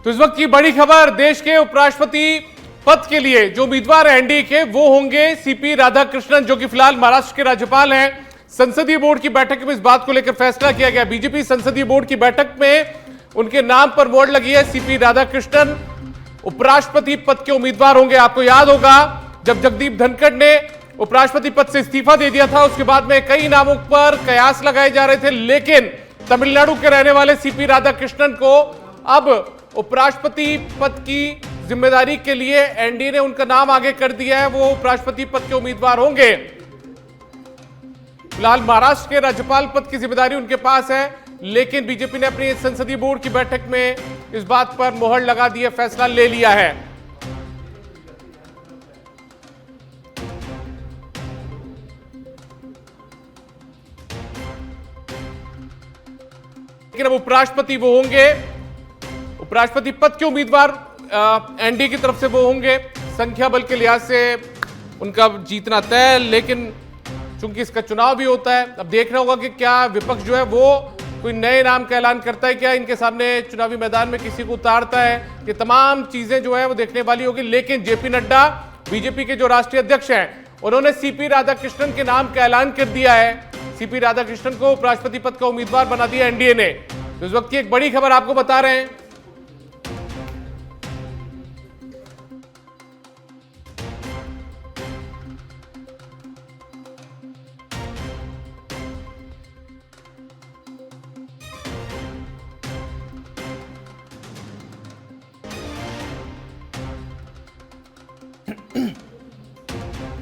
तो इस वक्त की बड़ी खबर, देश के उपराष्ट्रपति पद के लिए जो उम्मीदवार है एनडीए के, वो होंगे सीपी राधाकृष्णन, जो कि फिलहाल महाराष्ट्र के राज्यपाल हैं। संसदीय बोर्ड की बैठक में इस बात को लेकर फैसला किया गया। बीजेपी संसदीय बोर्ड की बैठक में उनके नाम पर मोहर लगी है। सीपी राधाकृष्णन उपराष्ट्रपति पद के उम्मीदवार होंगे। आपको याद होगा जब जगदीप धनखड़ ने उपराष्ट्रपति पद से इस्तीफा दे दिया था, उसके बाद में कई नामों पर कयास लगाए जा रहे थे, लेकिन तमिलनाडु के रहने वाले सीपी राधाकृष्णन को अब उपराष्ट्रपति पद की जिम्मेदारी के लिए एनडीए ने उनका नाम आगे कर दिया है। वो उपराष्ट्रपति पद के उम्मीदवार होंगे। फिलहाल महाराष्ट्र के राज्यपाल पद की जिम्मेदारी उनके पास है, लेकिन बीजेपी ने अपनी संसदीय बोर्ड की बैठक में इस बात पर मोहर लगा दी है, फैसला ले लिया है। लेकिन अब उपराष्ट्रपति वो होंगे, उपराष्ट्रपति पद के उम्मीदवार एनडीए की तरफ से वो होंगे। संख्या बल के लिहाज से उनका जीतना तय, लेकिन चूंकि इसका चुनाव भी होता है, अब देखना होगा कि क्या विपक्ष जो है वो कोई नए नाम का ऐलान करता है, क्या इनके सामने चुनावी मैदान में किसी को उतारता है। ये तमाम चीजें जो है वो देखने वाली होगी। लेकिन जेपी नड्डा, बीजेपी के जो राष्ट्रीय अध्यक्ष हैं, उन्होंने सीपी राधाकृष्णन के नाम का ऐलान कर दिया है। सीपी राधाकृष्णन को उपराष्ट्रपति पद का उम्मीदवार बना दिया एनडीए ने। तो इस वक्त की एक बड़ी खबर आपको बता रहे हैं।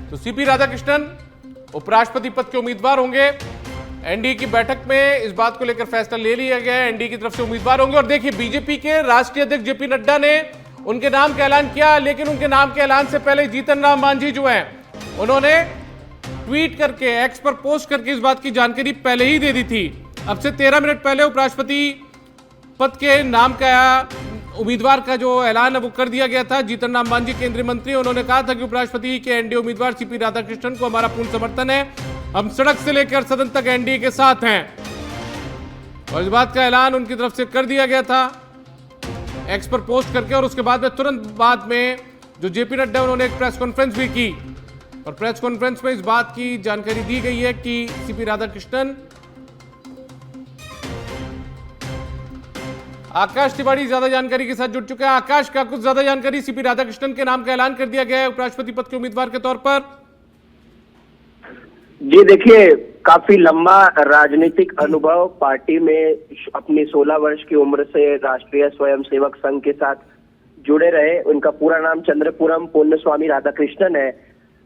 तो सीपी राधाकृष्णन उपराष्ट्रपति पद के उम्मीदवार होंगे। एनडीए की बैठक में इस बात को लेकर फैसला ले लिया गया है, एनडीए की तरफ से उम्मीदवार होंगे। और देखिए, बीजेपी के राष्ट्रीय अध्यक्ष जेपी नड्डा ने उनके नाम का ऐलान किया, लेकिन उनके नाम के ऐलान से पहले जीतन राम मांझी जो हैं, उन्होंने ट्वीट करके, एक्स पर पोस्ट करके इस बात की जानकारी पहले ही दे दी थी। अब से 13 मिनट पहले उपराष्ट्रपति पद के नाम का उम्मीदवार का जो ऐलान है वो कर दिया गया था। जीतन राम मांझी केंद्रीय मंत्री, उन्होंने कहा था कि उपराष्ट्रपति के एनडीए उम्मीदवार सीपी राधाकृष्णन को हमारा पूर्ण समर्थन है, हम सड़क से लेकर सदन तक एनडीए के साथ हैं। और इस बात का ऐलान उनकी तरफ से कर दिया गया था एक्स पर पोस्ट करके। और उसके बाद में तुरंत बाद में जो जेपी नड्डा, उन्होंने एक प्रेस कॉन्फ्रेंस भी की, और प्रेस कॉन्फ्रेंस में इस बात की जानकारी दी गई है कि सीपी राधाकृष्णन, आकाश तिवारी ज्यादा जानकारी के साथ जुड़ चुके हैं। आकाश, का कुछ ज्यादा जानकारी, सीपी राधाकृष्णन के नाम का ऐलान कर दिया गया है उपराष्ट्रपति पद के उम्मीदवार के तौर पर। जी देखिए, काफी लंबा राजनीतिक अनुभव, पार्टी में अपनी 16 वर्ष की उम्र से राष्ट्रीय स्वयंसेवक संघ के साथ जुड़े रहे। उनका पूरा नाम चंद्रपुरम पुण्यस्वामी राधाकृष्णन है,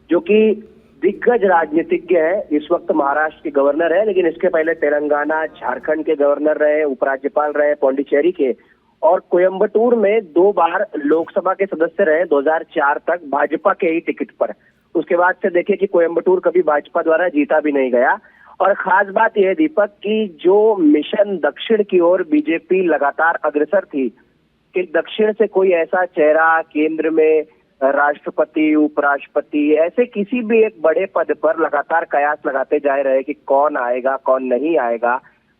जो कि दिग्गज राजनीतिज्ञ है। इस वक्त महाराष्ट्र के गवर्नर है, लेकिन इसके पहले तेलंगाना, झारखंड के गवर्नर रहे, उपराज्यपाल रहे पौंडीचेरी के, और कोयम्बटूर में 2 बार लोकसभा के सदस्य रहे 2004 तक भाजपा के ही टिकट पर। उसके बाद से देखिए कि कोयम्बटूर कभी भाजपा द्वारा जीता भी नहीं गया। और खास बात यह है दीपक, की जो मिशन दक्षिण की ओर बीजेपी लगातार अग्रसर थी, कि दक्षिण से कोई ऐसा चेहरा केंद्र में राष्ट्रपति, उपराष्ट्रपति, ऐसे किसी भी एक बड़े पद पर लगातार कयास लगाते जा रहे कि कौन आएगा, कौन नहीं आएगा,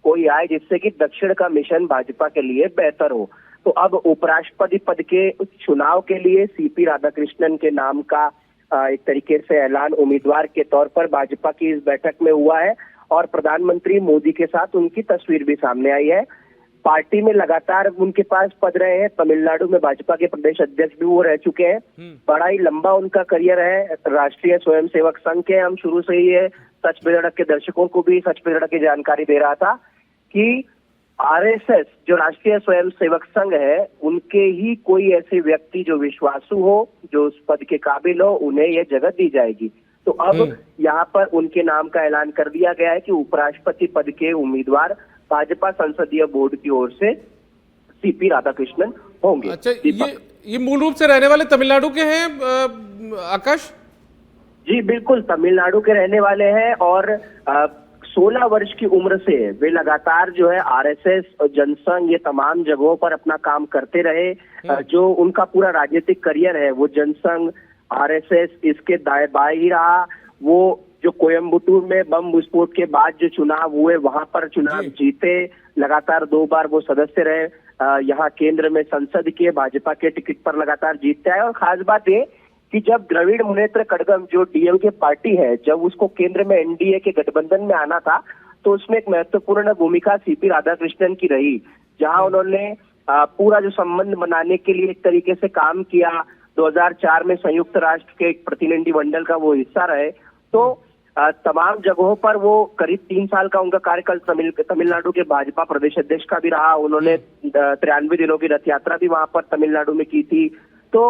कोई आए जिससे कि दक्षिण का मिशन भाजपा के लिए बेहतर हो। तो अब उपराष्ट्रपति पद के चुनाव के लिए सीपी राधाकृष्णन के नाम का एक तरीके से ऐलान उम्मीदवार के तौर पर भाजपा की इस बैठक में हुआ है। और प्रधानमंत्री मोदी के साथ उनकी तस्वीर भी सामने आई है। पार्टी में लगातार उनके पास पद रहे हैं। तमिलनाडु में भाजपा के प्रदेश अध्यक्ष भी वो रह चुके हैं। बड़ा ही लंबा उनका करियर है राष्ट्रीय स्वयंसेवक संघ के। हम शुरू से ही है सच पे धड़क के दर्शकों को भी सच पे धड़क की जानकारी दे रहा था कि आरएसएस जो राष्ट्रीय स्वयंसेवक संघ है, उनके ही कोई ऐसे व्यक्ति जो विश्वासु हो, जो उस पद के काबिल हो, उन्हें यह जगह दी जाएगी। तो अब यहाँ पर उनके नाम का ऐलान कर दिया गया है कि उपराष्ट्रपति पद के उम्मीदवार भाजपा संसदीय बोर्ड की ओर से सीपी राधाकृष्णन होंगे। अच्छा, ये मूल रूप से रहने वाले तमिलनाडु के हैं आकाश? जी बिल्कुल, तमिलनाडु के रहने वाले हैं। और 16 वर्ष की उम्र से वे लगातार जो है आरएसएस और जनसंघ, ये तमाम जगहों पर अपना काम करते रहे। जो उनका पूरा राजनीतिक करियर है वो जनसंघ, आरएसएस, इसके दाएं बाएं ही रहा। वो जो कोयम्बटूर में बम विस्फोट के बाद जो चुनाव हुए वहां पर चुनाव जीते, लगातार 2 बार वो सदस्य रहे, यहाँ केंद्र में संसद के भाजपा के टिकट पर लगातार जीतते आए। और खास बात ये कि जब द्रविड़ मुनेत्र कड़गम जो डीएमके पार्टी है, जब उसको केंद्र में एनडीए के गठबंधन में आना था तो उसमें एक महत्वपूर्ण भूमिका सीपी राधाकृष्णन की रही, जहां उन्होंने पूरा जो संबंध बनाने के लिए एक तरीके से काम किया। 2004 में संयुक्त राष्ट्र के एक प्रतिनिधिमंडल का वो हिस्सा रहे। तो तमाम जगहों पर वो करीब 3 साल का उनका कार्यकाल तमिलनाडु के भाजपा प्रदेश अध्यक्ष का भी रहा। उन्होंने 93 दिनों की रथ यात्रा भी वहां पर तमिलनाडु में की थी। तो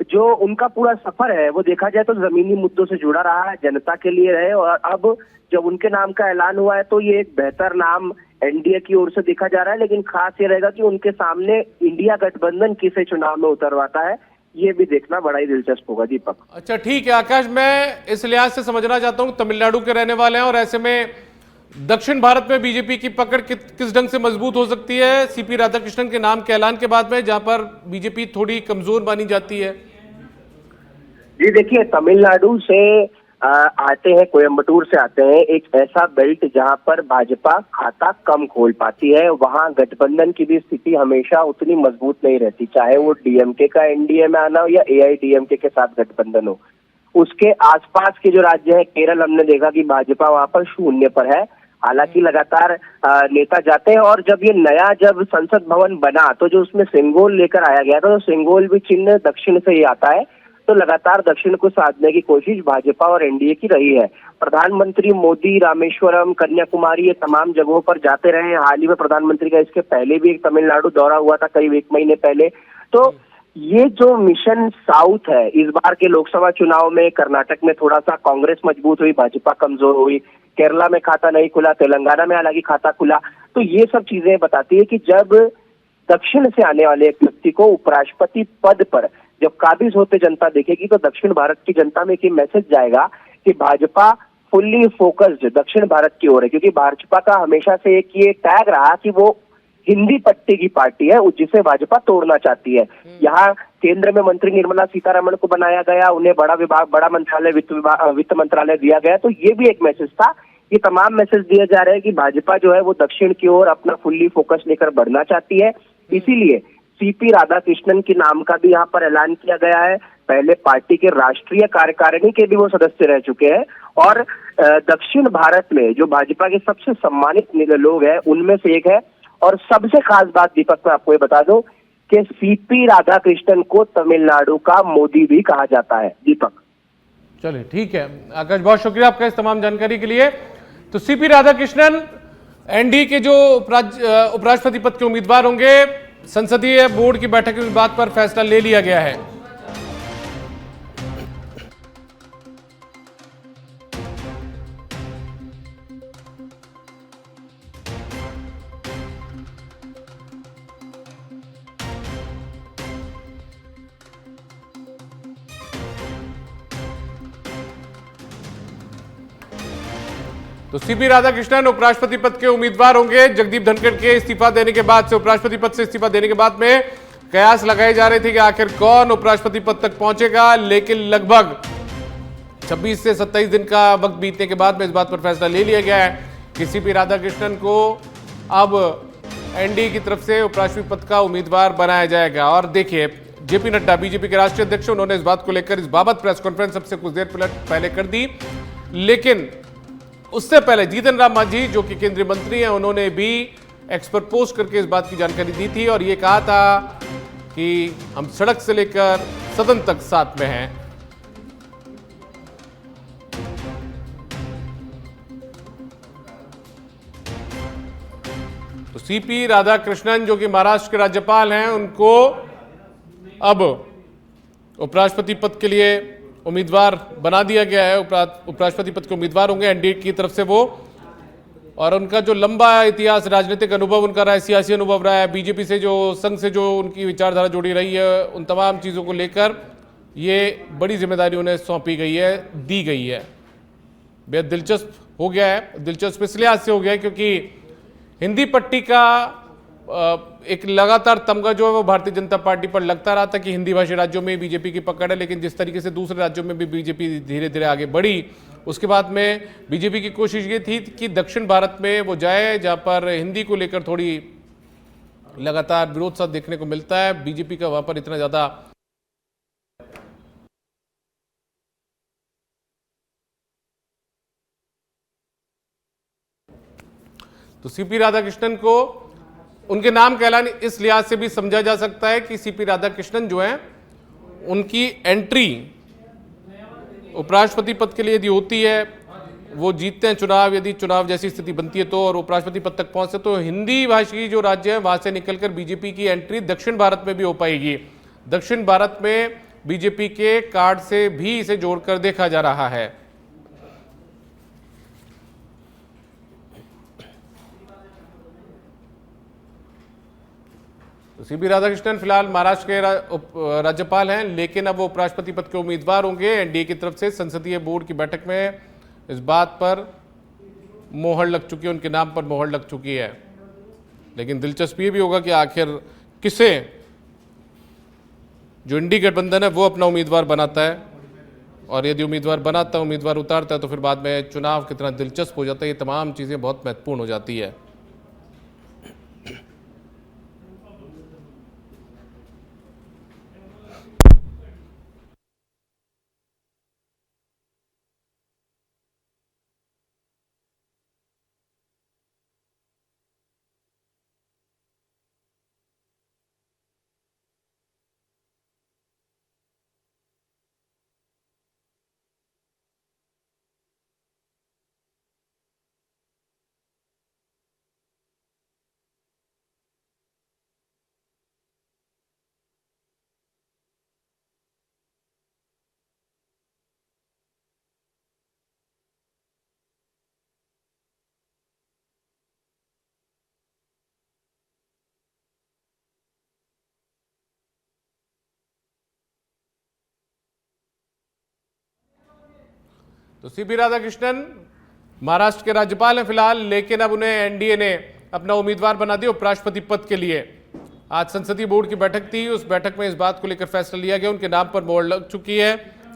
जो उनका पूरा सफर है वो देखा जाए तो जमीनी मुद्दों से जुड़ा रहा है, जनता के लिए रहे। और अब जब उनके नाम का ऐलान हुआ है तो ये एक बेहतर नाम एनडीए की ओर से देखा जा रहा है। लेकिन खास ये रहेगा कि उनके सामने इंडिया गठबंधन किसे चुनाव में उतरवाता है, ये भी देखना बड़ा ही दिलचस्प होगा। दीपक, अच्छा ठीक है आकाश, मैं इस लिहाज से समझना चाहता हूँ, तमिलनाडु के रहने वाले हैं और ऐसे में दक्षिण भारत में बीजेपी की पकड़ किस ढंग से मजबूत हो सकती है सीपी राधाकृष्णन के नाम के ऐलान के बाद में, जहां पर बीजेपी थोड़ी कमजोर मानी जाती है? जी देखिए, तमिलनाडु से आते हैं, कोयम्बटूर से आते हैं, एक ऐसा बेल्ट जहां पर भाजपा खाता कम खोल पाती है। वहां गठबंधन की भी स्थिति हमेशा उतनी मजबूत नहीं रहती, चाहे वो डीएमके का एनडीए में आना हो या एआईडीएमके के साथ गठबंधन हो। उसके आसपास के जो राज्य है, केरल, हमने देखा कि भाजपा वहां पर 0 पर है। हालांकि लगातार नेता जाते हैं। और जब ये नया जब संसद भवन बना तो जो उसमें सिंगोल लेकर आया गया था, तो सिंगोल भी चिन्ह दक्षिण से ही आता है। तो लगातार दक्षिण को साधने की कोशिश भाजपा और एनडीए की रही है। प्रधानमंत्री मोदी रामेश्वरम, कन्याकुमारी, ये तमाम जगहों पर जाते रहे। हाल ही में प्रधानमंत्री का इसके पहले भी एक तमिलनाडु दौरा हुआ था करीब 1 महीने पहले। तो ये जो मिशन साउथ है, इस बार के लोकसभा चुनाव में कर्नाटक में थोड़ा सा कांग्रेस मजबूत हुई, भाजपा कमजोर हुई, केरला में खाता नहीं खुला, तेलंगाना में हालांकि खाता खुला। तो ये सब चीजें बताती है कि जब दक्षिण से आने वाले एक व्यक्ति को उपराष्ट्रपति पद पर जब काबिज होते जनता देखेगी तो दक्षिण भारत की जनता में एक मैसेज जाएगा कि भाजपा फुल्ली फोकस्ड दक्षिण भारत की ओर है। क्योंकि भाजपा का हमेशा से एक ये टैग रहा कि वो हिंदी पट्टी की पार्टी है, जिसे भाजपा तोड़ना चाहती है। यहाँ केंद्र में मंत्री निर्मला सीतारमण को बनाया गया, उन्हें बड़ा विभाग, बड़ा मंत्रालय, वित्त मंत्रालय दिया गया। तो ये भी एक मैसेज था। ये तमाम मैसेज दिए जा रहे हैं कि भाजपा जो है वो दक्षिण की ओर अपना फुल्ली फोकस लेकर बढ़ना चाहती है। इसीलिए सीपी राधाकृष्णन के नाम का भी यहाँ पर ऐलान किया गया है। पहले पार्टी के राष्ट्रीय कार्यकारिणी के भी वो सदस्य रह चुके हैं। और दक्षिण भारत में जो भाजपा के सबसे सम्मानित लोग हैं उनमें से एक है। और सबसे खास बात दीपक, मैं आपको ये बता दूं कि सीपी राधाकृष्णन को तमिलनाडु का मोदी भी कहा जाता है। दीपक, चलिए ठीक है आकाश, बहुत शुक्रिया आपका इस तमाम जानकारी के लिए। तो सीपी राधाकृष्णन एनडीए के जो उपराष्ट्रपति पद के उम्मीदवार होंगे, संसदीय बोर्ड की बैठक में इस बात पर फैसला ले लिया गया है। तो सीपी राधाकृष्णन उपराष्ट्रपति पद के उम्मीदवार होंगे। जगदीप धनखड़ के इस्तीफा देने के बाद से, उपराष्ट्रपति पद से इस्तीफा देने के बाद में कयास लगाए जा रहे थे कि आखिर कौन उपराष्ट्रपति पद तक पहुंचेगा। लेकिन लगभग 26 से 27 दिन का वक्त बीतने के बाद में इस बात पर फैसला ले लिया गया है कि सीपी राधाकृष्णन को अब एनडीए की तरफ से उपराष्ट्रपति पद का उम्मीदवार बनाया जाएगा। और देखिए, जेपी नड्डा बीजेपी के राष्ट्रीय अध्यक्ष, उन्होंने इस बात को लेकर, इस बाबत प्रेस कॉन्फ्रेंस सबसे कुछ देर पहले कर दी। लेकिन उससे पहले जीतन राम मांझी जो कि केंद्रीय मंत्री हैं, उन्होंने भी एक्स पर पोस्ट करके इस बात की जानकारी दी थी और ये कहा था कि हम सड़क से लेकर सदन तक साथ में हैं। तो सीपी राधाकृष्णन जो कि महाराष्ट्र के राज्यपाल हैं, उनको अब उपराष्ट्रपति पद के लिए उम्मीदवार बना दिया गया है। उपराष्ट्रपति पद के उम्मीदवार होंगे एनडीए की तरफ से वो। और उनका जो लंबा इतिहास, राजनीतिक अनुभव उनका रहा है, सियासी अनुभव रहा है, बीजेपी से जो, संघ से जो उनकी विचारधारा जुड़ी रही है, उन तमाम चीज़ों को लेकर ये बड़ी जिम्मेदारी उन्हें सौंपी गई है, दी गई है। बेहद दिलचस्प हो गया है। दिलचस्प इस लिहाज से हो गया है क्योंकि हिंदी पट्टी का एक लगातार तमगा जो है वो भारतीय जनता पार्टी पर लगता रहा था कि हिंदी भाषी राज्यों में बीजेपी की पकड़ है। लेकिन जिस तरीके से दूसरे राज्यों में भी बीजेपी धीरे धीरे आगे बढ़ी उसके बाद में बीजेपी की कोशिश ये थी कि दक्षिण भारत में वो जाए जहां पर हिंदी को लेकर थोड़ी लगातार विरोध सा देखने को मिलता है। बीजेपी का वहां पर इतना ज्यादा तो सीपी राधाकृष्णन को उनके नाम का ऐलान इस लिहाज से भी समझा जा सकता है कि सीपी राधाकृष्णन जो है उनकी एंट्री उपराष्ट्रपति पद के लिए यदि होती है, वो जीतते हैं चुनाव, यदि चुनाव जैसी स्थिति बनती है तो, और उपराष्ट्रपति पद तक पहुंचते तो हिंदी भाषी जो राज्य है वहां से निकलकर बीजेपी की एंट्री दक्षिण भारत में भी हो पाएगी। दक्षिण भारत में बीजेपी के कार्ड से भी इसे जोड़कर देखा जा रहा है। तो सीपी राधाकृष्णन फिलहाल महाराष्ट्र के राज्यपाल हैं, लेकिन अब वो उपराष्ट्रपति पद के उम्मीदवार होंगे। एनडीए की तरफ से संसदीय बोर्ड की बैठक में इस बात पर मोहर लग चुकी है, उनके नाम पर मोहर लग चुकी है। लेकिन दिलचस्प ये भी होगा कि आखिर किसे जो इंडी गठबंधन है वो अपना उम्मीदवार बनाता है, और यदि उम्मीदवार बनाता है, उम्मीदवार उतारता है, तो फिर बाद में चुनाव कितना दिलचस्प हो जाता है। ये तमाम चीज़ें बहुत महत्वपूर्ण हो जाती है। तो सीपी राधाकृष्णन महाराष्ट्र के राज्यपाल हैं फिलहाल, लेकिन अब उन्हें एनडीए ने अपना उम्मीदवार बना दिया उपराष्ट्रपति पद के लिए। आज संसदीय बोर्ड की बैठक थी, उस बैठक में इस बात को लेकर फैसला लिया गया। उनके नाम पर मोहर लग चुकी है।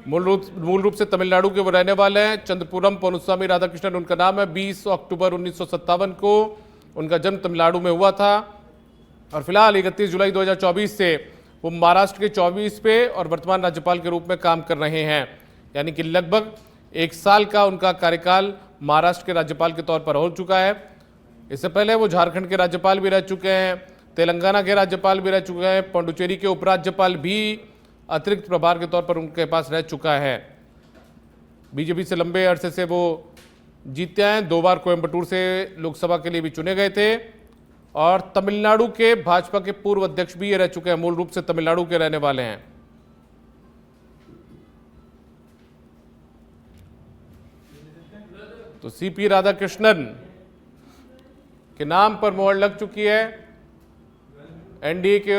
मूल रूप से तमिलनाडु के वो रहने वाले हैं। चंद्रपुरम पोनुस्वामी राधाकृष्णन उनका नाम है। 20 अक्टूबर 1957 को उनका जन्म तमिलनाडु में हुआ था, और फिलहाल 31 जुलाई 2024 से वो महाराष्ट्र के 24 पे और वर्तमान राज्यपाल के रूप में काम कर रहे हैं। यानी कि लगभग 1 साल का उनका कार्यकाल महाराष्ट्र के राज्यपाल के तौर पर हो चुका है। इससे पहले वो झारखंड के राज्यपाल भी रह चुके हैं, तेलंगाना के राज्यपाल भी रह चुके हैं, पुडुचेरी के उपराज्यपाल भी अतिरिक्त प्रभार के तौर पर उनके पास रह चुका है। बीजेपी से लंबे अरसे से वो जीते हैं। 2 बार कोयम्बटूर से लोकसभा के लिए भी चुने गए थे, और तमिलनाडु के भाजपा के पूर्व अध्यक्ष भी ये रह चुके हैं। मूल रूप से तमिलनाडु के रहने वाले हैं। तो सीपी राधाकृष्णन के नाम पर मोहर लग चुकी है। एनडीए के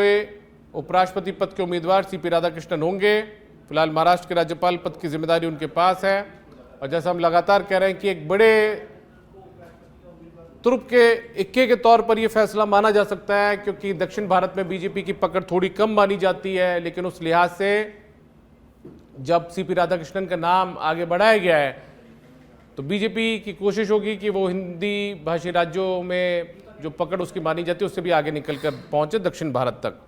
उपराष्ट्रपति पद के उम्मीदवार सीपी राधाकृष्णन होंगे। फिलहाल महाराष्ट्र के राज्यपाल पद की जिम्मेदारी उनके पास है, और जैसा हम लगातार कह रहे हैं कि एक बड़े तुर्क के इक्के के तौर पर यह फैसला माना जा सकता है, क्योंकि दक्षिण भारत में बीजेपी की पकड़ थोड़ी कम मानी जाती है। लेकिन उस लिहाज से जब सीपी राधाकृष्णन का नाम आगे बढ़ाया गया है, तो बीजेपी की कोशिश होगी कि वो हिंदी भाषी राज्यों में जो पकड़ उसकी मानी जाती है उससे भी आगे निकलकर पहुंचे दक्षिण भारत तक।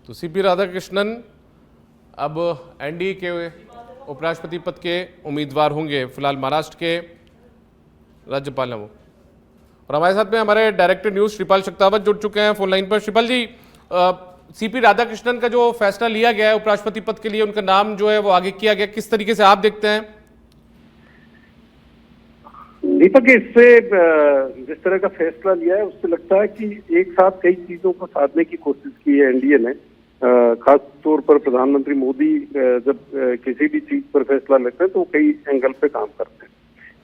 तो सीपी राधाकृष्णन अब एनडीए के उपराष्ट्रपति पद के उम्मीदवार होंगे। फिलहाल महाराष्ट्र के राज्यपाल हैं वो। और हमारे साथ में हमारे डायरेक्टर न्यूज श्रीपाल शक्तावत जुड़ चुके हैं फोन लाइन पर। श्रीपाल जी, सीपी राधाकृष्णन का जो फैसला लिया गया है उपराष्ट्रपति पद के लिए, उनका नाम जो है वो आगे किया गया, किस तरीके से आप देखते हैं? दीपक, इससे जिस तरह का फैसला लिया है उससे लगता है कि एक साथ कई चीजों को साधने की कोशिश की है एनडीए ने। खास तौर पर प्रधानमंत्री मोदी जब किसी भी चीज पर फैसला लेते हैं तो कई एंगल पे काम करते हैं।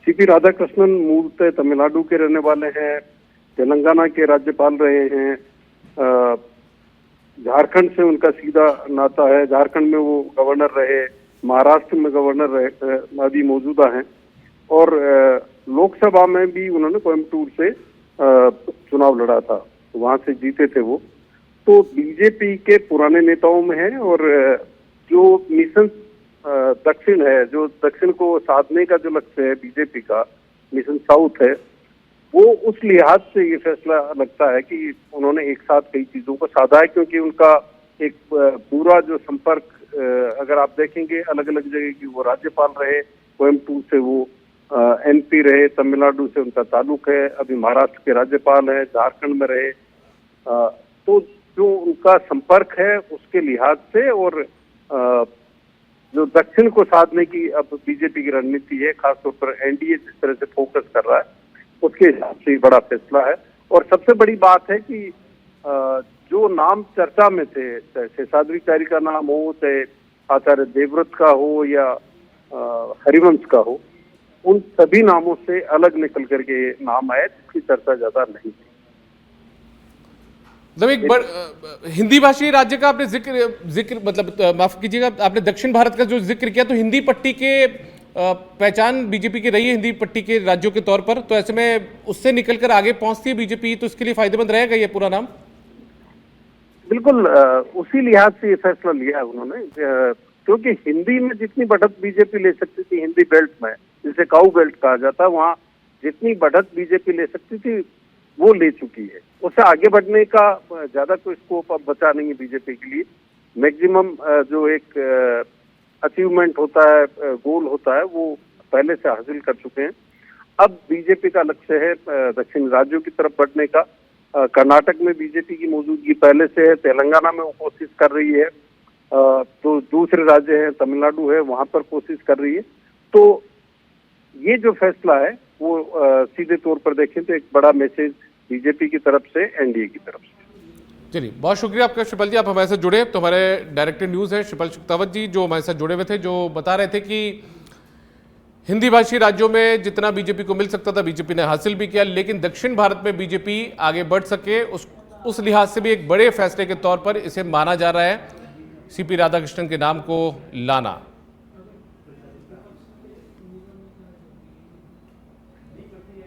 सीपी राधाकृष्णन मूलतः तमिलनाडु के रहने वाले हैं, तेलंगाना के राज्यपाल रहे हैं, झारखंड से उनका सीधा नाता है, झारखंड में वो गवर्नर रहे, महाराष्ट्र में गवर्नर रहे, अभी मौजूदा हैं, और लोकसभा में भी उन्होंने कोयम्बटूर से चुनाव लड़ा था, तो वहां से जीते थे वो। तो बीजेपी के पुराने नेताओं में है, और जो मिशन दक्षिण है, जो दक्षिण को साधने का जो लक्ष्य है बीजेपी का, मिशन साउथ है, वो उस लिहाज से ये फैसला लगता है कि उन्होंने एक साथ कई चीजों को साधा है, क्योंकि उनका एक पूरा जो संपर्क, अगर आप देखेंगे अलग अलग जगह की, वो राज्यपाल रहे, कोयम्बटूर से वो एमपी रहे, तमिलनाडु से उनका ताल्लुक है, अभी महाराष्ट्र के राज्यपाल है, झारखंड में रहे, तो जो उनका संपर्क है उसके लिहाज से, और जो दक्षिण को साधने की अब बीजेपी की रणनीति है, खासतौर पर एनडीए जिस तरह से फोकस कर रहा है, उसके हिसाब से बड़ा फैसला है। और सबसे बड़ी बात है कि जो नाम चर्चा में थे, चाहे शेषाद्रिचारी का नाम हो, चाहे आचार्य देवव्रत का हो, या हरिवंश का हो, उन सभी नामों से अलग निकल करके नाम आए जिसकी चर्चा ज्यादा नहीं थी। मतलब एक हिंदी भाषी राज्य का आपने जिक्र मतलब माफ कीजिएगा, आपने दक्षिण भारत का जो जिक्र किया, तो हिंदी पट्टी के पहचान बीजेपी की रही है हिंदी पट्टी के राज्यों के तौर पर, तो ऐसे में उससे निकलकर आगे पहुंचती है बीजेपी, तो इसके लिए फायदेमंद रहेगा ये पूरा नाम। बिल्कुल उसी लिहाज से ये फैसला लिया है उन्होंने, क्योंकि हिंदी में जितनी बढ़त बीजेपी ले सकती थी, हिंदी बेल्ट में जिसे काऊ बेल्ट कहा जाता है, वहाँ जितनी बढ़त बीजेपी ले सकती थी वो ले चुकी है। उससे आगे बढ़ने का ज्यादा कोई स्कोप अब बचा नहीं है बीजेपी के लिए। मैक्सिमम जो एक अचीवमेंट होता है, गोल होता है, वो पहले से हासिल कर चुके हैं। अब बीजेपी का लक्ष्य है दक्षिण राज्यों की तरफ बढ़ने का। कर्नाटक में बीजेपी की मौजूदगी पहले से है, तेलंगाना में वो कोशिश कर रही है, तो दूसरे राज्य हैं, तमिलनाडु है, वहां पर कोशिश कर रही है। तो ये जो फैसला है वो सीधे तौर पर देखें तो एक बड़ा मैसेज बीजेपी की तरफ से, एनडीए की तरफ से। चलिए, बहुत शुक्रिया आपका शिपल जी, आप हमारे साथ जुड़े। तो हमारे डायरेक्टर न्यूज़ है शिपल शुक्तावत जी, जो हमारे साथ जुड़े हुए थे, जो बता रहे थे कि हिंदी भाषी राज्यों में जितना बीजेपी को मिल सकता था बीजेपी ने हासिल भी किया, लेकिन दक्षिण भारत में बीजेपी आगे बढ़ सके उस लिहाज से भी एक बड़े फैसले के तौर पर इसे माना जा रहा है सीपी राधाकृष्णन के नाम को लाना।